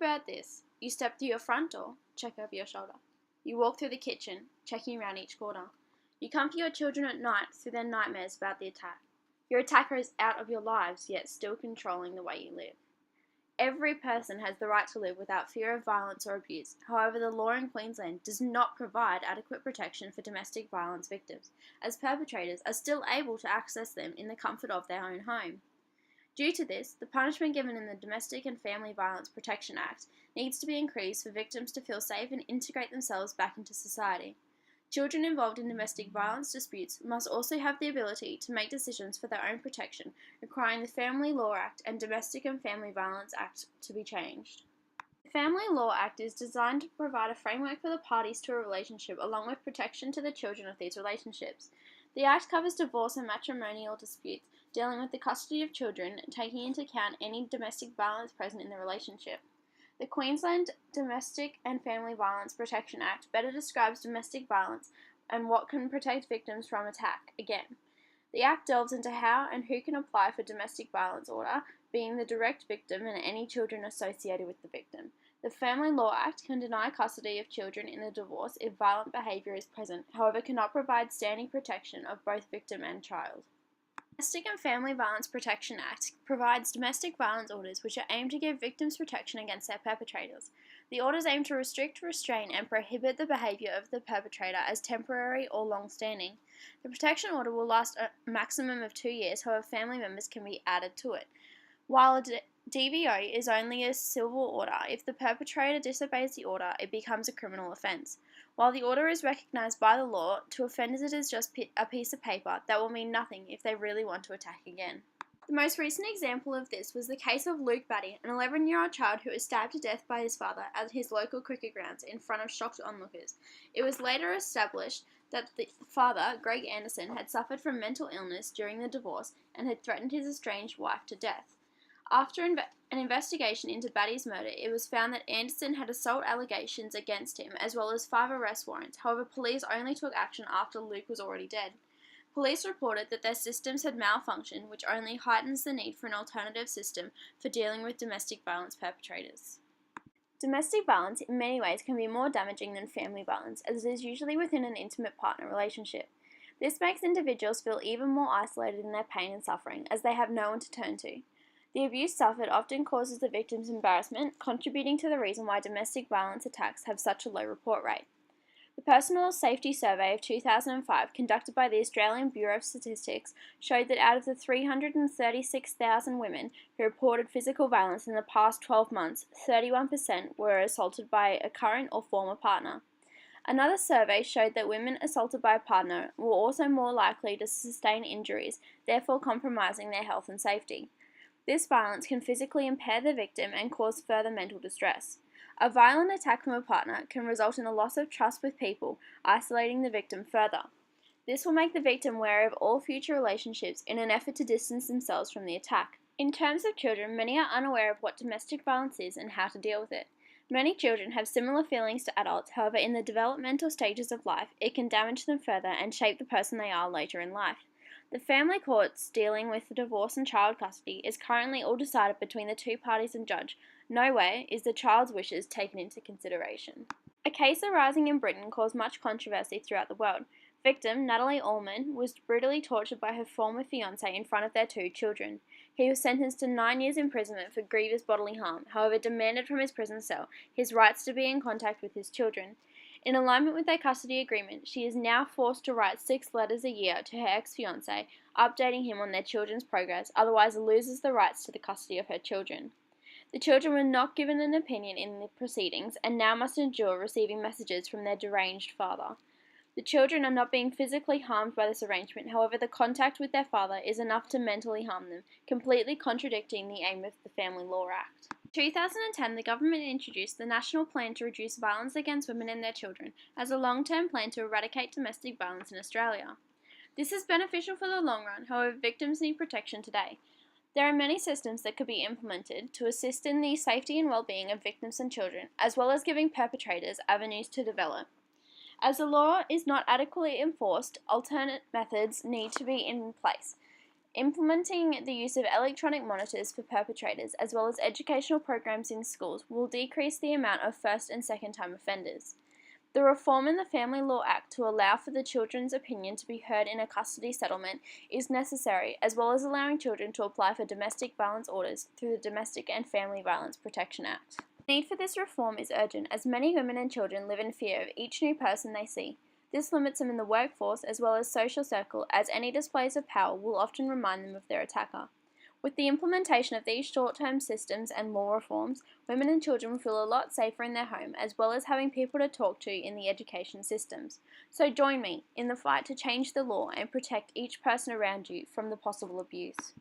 about this. You step through your front door, check over your shoulder. You walk through the kitchen, checking around each corner. You comfort your children at night through their nightmares about the attack. Your attacker is out of your lives, yet still controlling the way you live. Every person has the right to live without fear of violence or abuse. However, the law in Queensland does not provide adequate protection for domestic violence victims, as perpetrators are still able to access them in the comfort of their own home. Due to this, the punishment given in the Domestic and Family Violence Protection Act needs to be increased for victims to feel safe and integrate themselves back into society. Children involved in domestic violence disputes must also have the ability to make decisions for their own protection, requiring the Family Law Act and Domestic and Family Violence Act to be changed. The Family Law Act is designed to provide a framework for the parties to a relationship along with protection to the children of these relationships. The Act covers divorce and matrimonial disputes, dealing with the custody of children, taking into account any domestic violence present in the relationship. The Queensland Domestic and Family Violence Protection Act better describes domestic violence and what can protect victims from attack. Again, the Act delves into how and who can apply for domestic violence order, being the direct victim and any children associated with the victim. The Family Law Act can deny custody of children in a divorce if violent behaviour is present, however cannot provide standing protection of both victim and child. The Domestic and Family Violence Protection Act provides domestic violence orders which are aimed to give victims protection against their perpetrators. The orders aim to restrict, restrain and prohibit the behaviour of the perpetrator as temporary or long-standing. The protection order will last a maximum of 2 years, however family members can be added to it. While a DVO is only a civil order, if the perpetrator disobeys the order, it becomes a criminal offence. While the order is recognised by the law, to offenders it is just a piece of paper that will mean nothing if they really want to attack again. The most recent example of this was the case of Luke Batty, an 11-year-old child who was stabbed to death by his father at his local cricket grounds in front of shocked onlookers. It was later established that the father, Greg Anderson, had suffered from mental illness during the divorce and had threatened his estranged wife to death. After an investigation into Batty's murder, it was found that Anderson had assault allegations against him, as well as 5 arrest warrants. However, police only took action after Luke was already dead. Police reported that their systems had malfunctioned, which only heightens the need for an alternative system for dealing with domestic violence perpetrators. Domestic violence in many ways can be more damaging than family violence, as it is usually within an intimate partner relationship. This makes individuals feel even more isolated in their pain and suffering, as they have no one to turn to. The abuse suffered often causes the victim's embarrassment, contributing to the reason why domestic violence attacks have such a low report rate. The Personal Safety Survey of 2005, conducted by the Australian Bureau of Statistics, showed that out of the 336,000 women who reported physical violence in the past 12 months, 31% were assaulted by a current or former partner. Another survey showed that women assaulted by a partner were also more likely to sustain injuries, therefore compromising their health and safety. This violence can physically impair the victim and cause further mental distress. A violent attack from a partner can result in a loss of trust with people, isolating the victim further. This will make the victim wary of all future relationships in an effort to distance themselves from the attack. In terms of children, many are unaware of what domestic violence is and how to deal with it. Many children have similar feelings to adults, however, in the developmental stages of life, it can damage them further and shape the person they are later in life. The family courts dealing with divorce and child custody is currently all decided between the two parties and judge. Nowhere is the child's wishes taken into consideration. A case arising in Britain caused much controversy throughout the world. Victim, Natalie Allman, was brutally tortured by her former fiancé in front of their 2 children. He was sentenced to 9 years imprisonment for grievous bodily harm, however demanded from his prison cell his rights to be in contact with his children. In alignment with their custody agreement, she is now forced to write 6 letters a year to her ex-fiancé, updating him on their children's progress, otherwise loses the rights to the custody of her children. The children were not given an opinion in the proceedings and now must endure receiving messages from their deranged father. The children are not being physically harmed by this arrangement, however the contact with their father is enough to mentally harm them, completely contradicting the aim of the Family Law Act. In 2010, the government introduced the National Plan to Reduce Violence Against Women and Their Children as a long-term plan to eradicate domestic violence in Australia. This is beneficial for the long run, however victims need protection today. There are many systems that could be implemented to assist in the safety and well-being of victims and children, as well as giving perpetrators avenues to develop. As the law is not adequately enforced, alternate methods need to be in place. Implementing the use of electronic monitors for perpetrators as well as educational programs in schools will decrease the amount of first and second time offenders. The reform in the Family Law Act to allow for the children's opinion to be heard in a custody settlement is necessary, as well as allowing children to apply for domestic violence orders through the Domestic and Family Violence Protection Act. The need for this reform is urgent, as many women and children live in fear of each new person they see. This limits them in the workforce as well as social circle, as any displays of power will often remind them of their attacker. With the implementation of these short-term systems and law reforms, women and children will feel a lot safer in their home, as well as having people to talk to in the education systems. So join me in the fight to change the law and protect each person around you from the possible abuse.